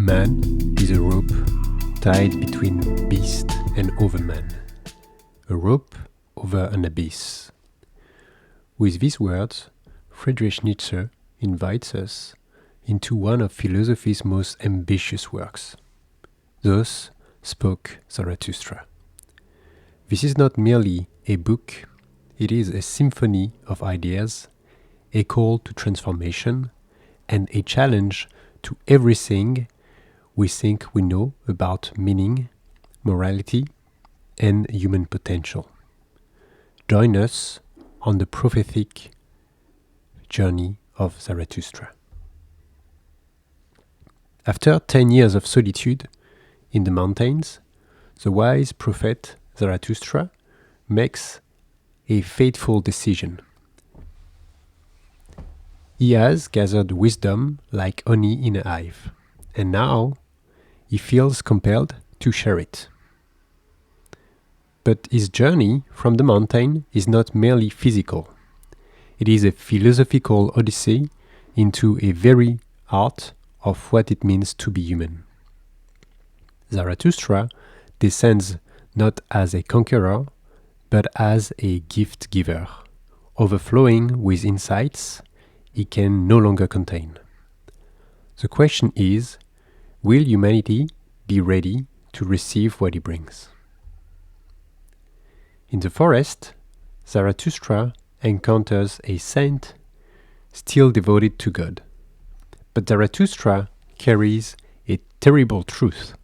Man is a rope tied between beast and overman, a rope over an abyss. With these words, Friedrich Nietzsche invites us into one of philosophy's most ambitious works. Thus spoke Zarathustra. This is not merely a book, it is a symphony of ideas, a call to transformation, and a challenge to everything we think we know about meaning, morality, and human potential. Join us on the prophetic journey of Zarathustra. After 10 years of solitude in the mountains, the wise prophet Zarathustra makes a fateful decision. He has gathered wisdom like honey in a hive, and now he feels compelled to share it. But his journey from the mountain is not merely physical. It is a philosophical odyssey into a very heart of what it means to be human. Zarathustra descends not as a conqueror, but as a gift giver, overflowing with insights he can no longer contain. The question is, will humanity be ready to receive what he brings? In the forest, Zarathustra encounters a saint still devoted to God. But Zarathustra carries a terrible truth.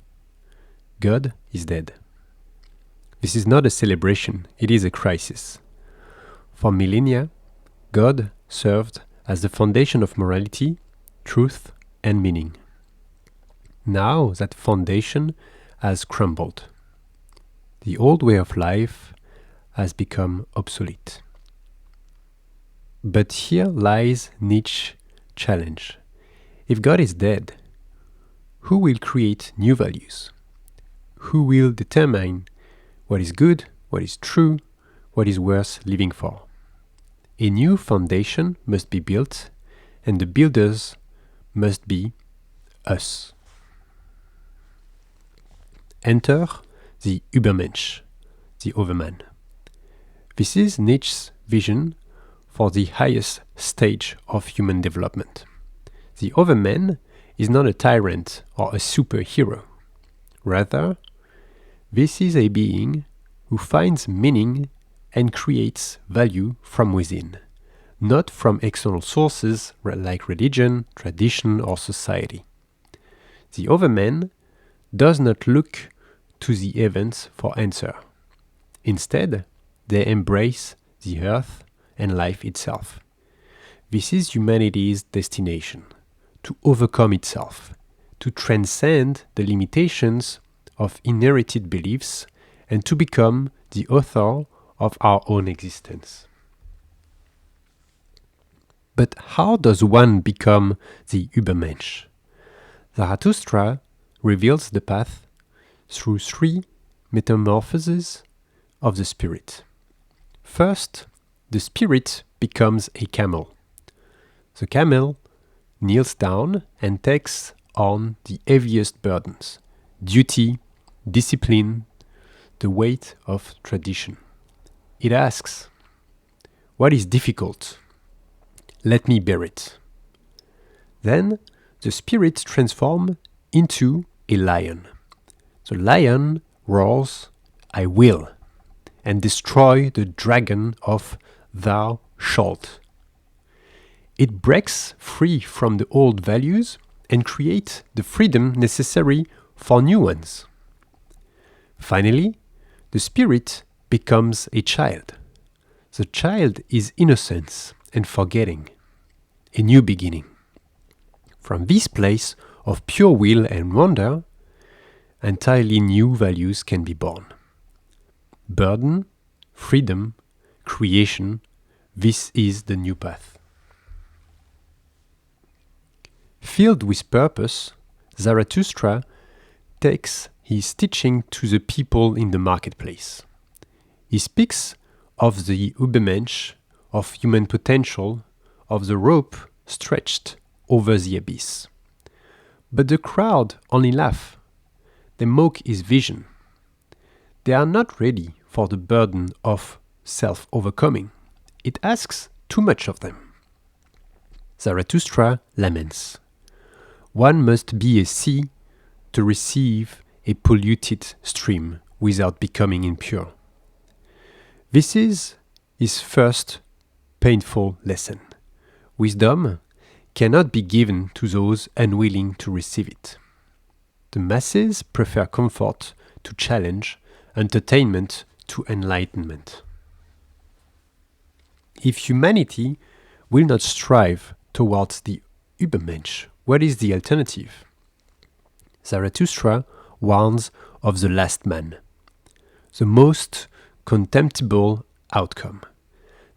God is dead. This is not a celebration, it is a crisis. For millennia, God served as the foundation of morality, truth, and meaning. Now that foundation has crumbled. The old way of life has become obsolete. But here lies Nietzsche's challenge. If God is dead, who will create new values? Who will determine what is good, what is true, what is worth living for? A new foundation must be built, and the builders must be us. Enter the Übermensch, the overman. This is Nietzsche's vision for the highest stage of human development. The overman is not a tyrant or a superhero. Rather, this is a being who finds meaning and creates value from within, not from external sources like religion, tradition, or society. The overman does not look to the events for answer. Instead, they embrace the earth and life itself. This is humanity's destination, to overcome itself, to transcend the limitations of inherited beliefs, and to become the author of our own existence. But how does one become the Übermensch? Zarathustra reveals the path through 3 metamorphoses of the spirit. First, the spirit becomes a camel. The camel kneels down and takes on the heaviest burdens: duty, discipline, the weight of tradition. It asks, "What is difficult? Let me bear it." Then the spirit transforms into a lion. The lion roars, "I will," and destroy the dragon of "thou shalt." It breaks free from the old values and creates the freedom necessary for new ones. Finally, the spirit becomes a child. The child is innocence and forgetting, a new beginning. From this place of pure will and wonder, entirely new values can be born. Burden, freedom, creation, this is the new path. Filled with purpose, Zarathustra takes his teaching to the people in the marketplace. He speaks of the Übermensch, of human potential, of the rope stretched over the abyss. But the crowd only laugh. They mock his vision. They are not ready for the burden of self-overcoming. It asks too much of them. Zarathustra laments. One must be a sea to receive a polluted stream without becoming impure. This is his first painful lesson. Wisdom cannot be given to those unwilling to receive it. The masses prefer comfort to challenge, entertainment to enlightenment. If humanity will not strive towards the Übermensch, what is the alternative? Zarathustra warns of the last man, the most contemptible outcome.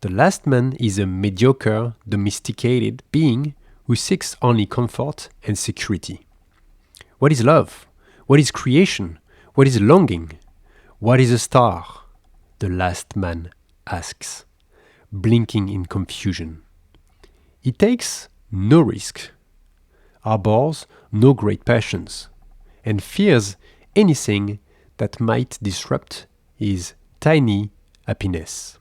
The last man is a mediocre, domesticated being who seeks only comfort and security. What is love? What is creation? What is longing? What is a star? The last man asks, blinking in confusion. He takes no risk, harbors no great passions, and fears anything that might disrupt his tiny happiness.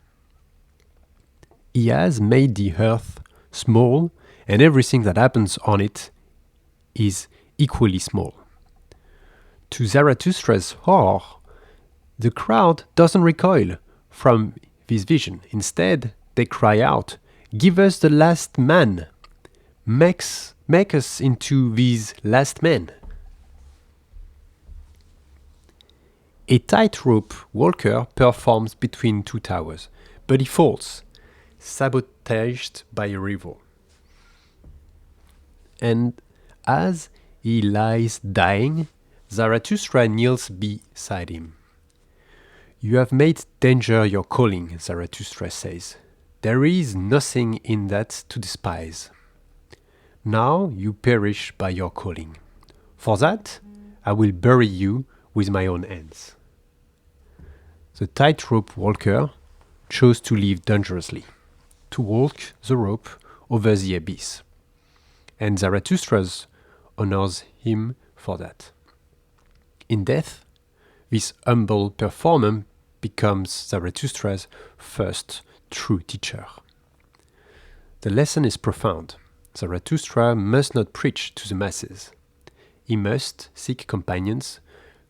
He has made the earth small, and everything that happens on it is equally small. To Zarathustra's horror, the crowd doesn't recoil from this vision. Instead, they cry out, "Give us the last man! Make us into these last men!" A tightrope walker performs between two towers, but he falls, sabotaged by a rival. And as he lies dying, Zarathustra kneels beside him. "You have made danger your calling," Zarathustra says. "There is nothing in that to despise. Now you perish by your calling. For that, I will bury you with my own hands." The tightrope walker chose to live dangerously, to walk the rope over the abyss. And Zarathustra honors him for that. In death, this humble performer becomes Zarathustra's first true teacher. The lesson is profound. Zarathustra must not preach to the masses. He must seek companions,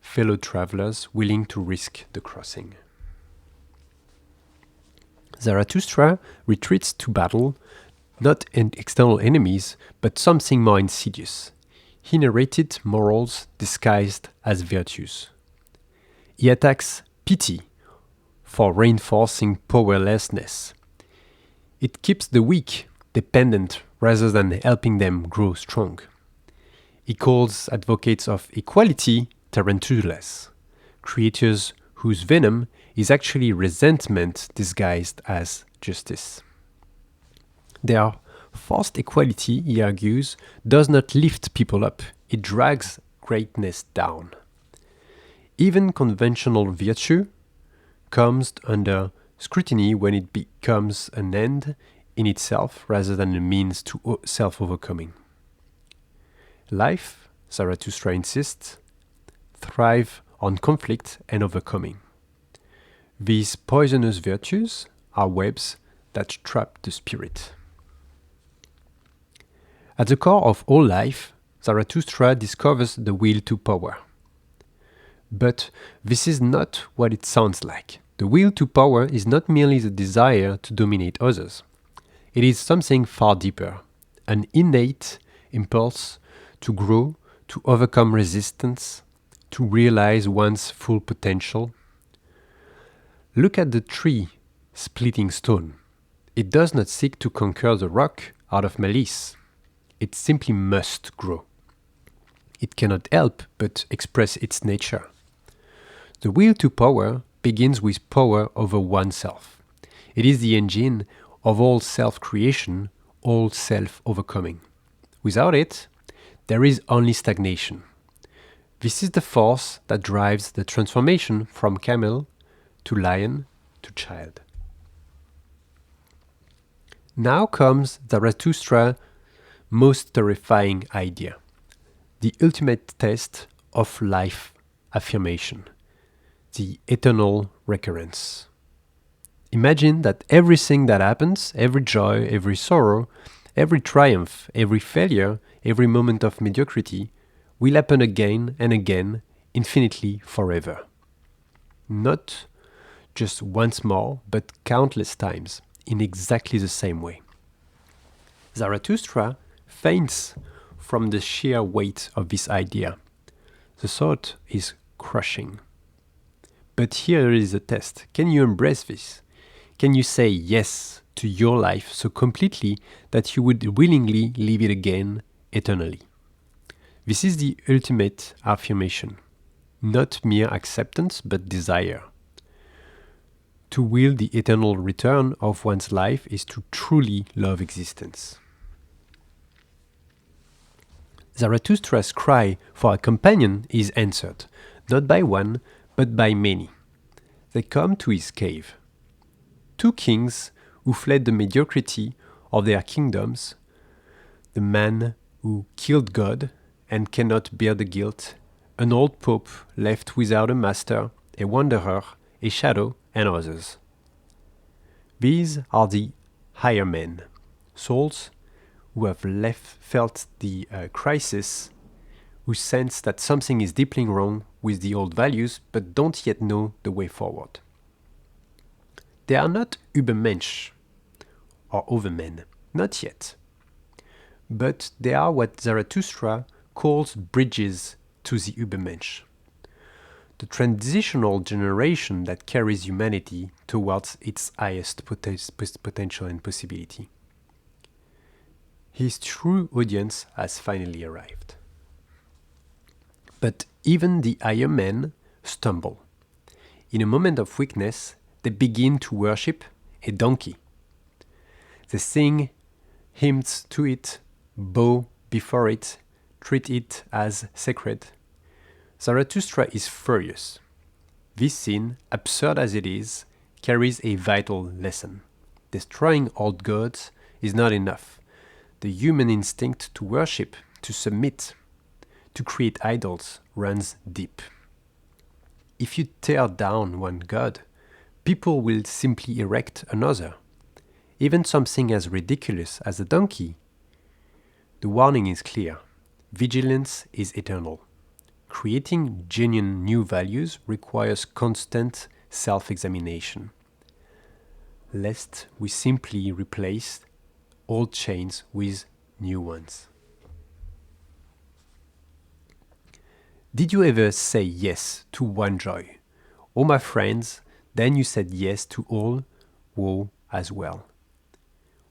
fellow travelers willing to risk the crossing. Zarathustra retreats to battle not external enemies, but something more insidious. He narrated morals disguised as virtues. He attacks pity for reinforcing powerlessness. It keeps the weak dependent rather than helping them grow strong. He calls advocates of equality tarantulas, creatures whose venom is actually resentment disguised as justice. Their forced equality, he argues, does not lift people up, it drags greatness down. Even conventional virtue comes under scrutiny when it becomes an end in itself rather than a means to self-overcoming. Life, Zarathustra insists, thrives on conflict and overcoming. These poisonous virtues are webs that trap the spirit. At the core of all life, Zarathustra discovers the will to power. But this is not what it sounds like. The will to power is not merely the desire to dominate others. It is something far deeper, an innate impulse to grow, to overcome resistance, to realize one's full potential. Look at the tree splitting stone. It does not seek to conquer the rock out of malice. It simply must grow. It cannot help but express its nature. The will to power begins with power over oneself. It is the engine of all self-creation, all self-overcoming. Without it, there is only stagnation. This is the force that drives the transformation from camel to lion to child. Now comes Zarathustra's most terrifying idea. the ultimate test of life affirmation, the eternal recurrence. Imagine that everything that happens, every joy, every sorrow, every triumph, every failure, every moment of mediocrity, will happen again and again, infinitely forever. Not just once more, but countless times, in exactly the same way. Zarathustra faints from the sheer weight of this idea. The thought is crushing. But here is a test. Can you embrace this? Can you say yes to your life so completely that you would willingly live it again eternally? This is the ultimate affirmation. Not mere acceptance, but desire. To will the eternal return of one's life is to truly love existence. Zarathustra's cry for a companion is answered, not by one, but by many. They come to his cave. Two kings who fled the mediocrity of their kingdoms, the man who killed God and cannot bear the guilt, an old pope left without a master, a wanderer, a shadow, and others. These are the higher men, souls who have felt the crisis, who sense that something is deeply wrong with the old values but don't yet know the way forward. They are not Übermensch or overmen, not yet. But they are what Zarathustra calls bridges to the Übermensch, the transitional generation that carries humanity towards its highest potential and possibility. His true audience has finally arrived. But even the higher men stumble. In a moment of weakness, they begin to worship a donkey. They sing hymns to it, bow before it, treat it as sacred. Zarathustra is furious. This scene, absurd as it is, carries a vital lesson. Destroying old gods is not enough. The human instinct to worship, to submit, to create idols runs deep. If you tear down one god, people will simply erect another, even something as ridiculous as a donkey. The warning is clear. Vigilance is eternal. Creating genuine new values requires constant self-examination, lest we simply replace old chains with new ones. Did you ever say yes to one joy? Oh, my friends, then you said yes to all woe as well.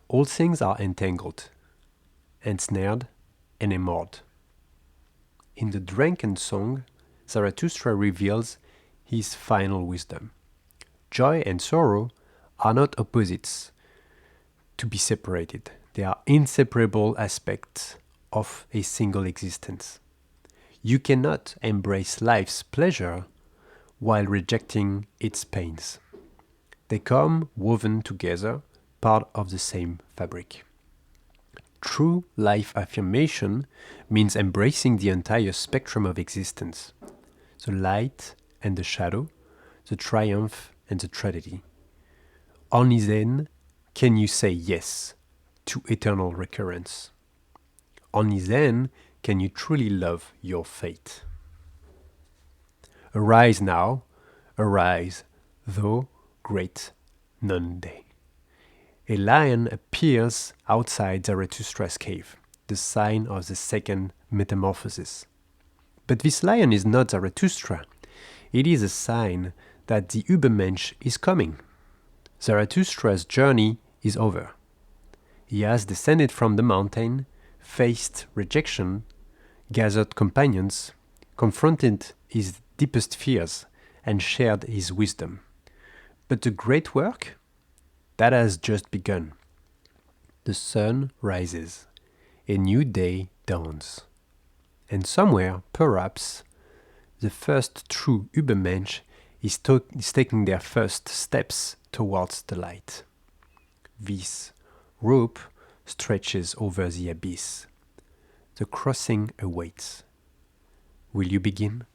All things are entangled, ensnared, and enamored. In the drunken song, Zarathustra reveals his final wisdom. Joy and sorrow are not opposites to be separated. They are inseparable aspects of a single existence. You cannot embrace life's pleasure while rejecting its pains. They come woven together, part of the same fabric. True life affirmation means embracing the entire spectrum of existence, the light and the shadow, the triumph and the tragedy. Only then can you say yes to eternal recurrence. Only then can you truly love your fate. Arise now, arise, thou great noonday. A lion appears outside Zarathustra's cave, the sign of the second metamorphosis. But this lion is not Zarathustra. It is a sign that the Übermensch is coming. Zarathustra's journey is over. He has descended from the mountain, faced rejection, gathered companions, confronted his deepest fears, and shared his wisdom. But the great work? That has just begun. The sun rises. A new day dawns. And somewhere, perhaps, the first true Übermensch is taking their first steps towards the light. This rope stretches over the abyss. The crossing awaits. Will you begin?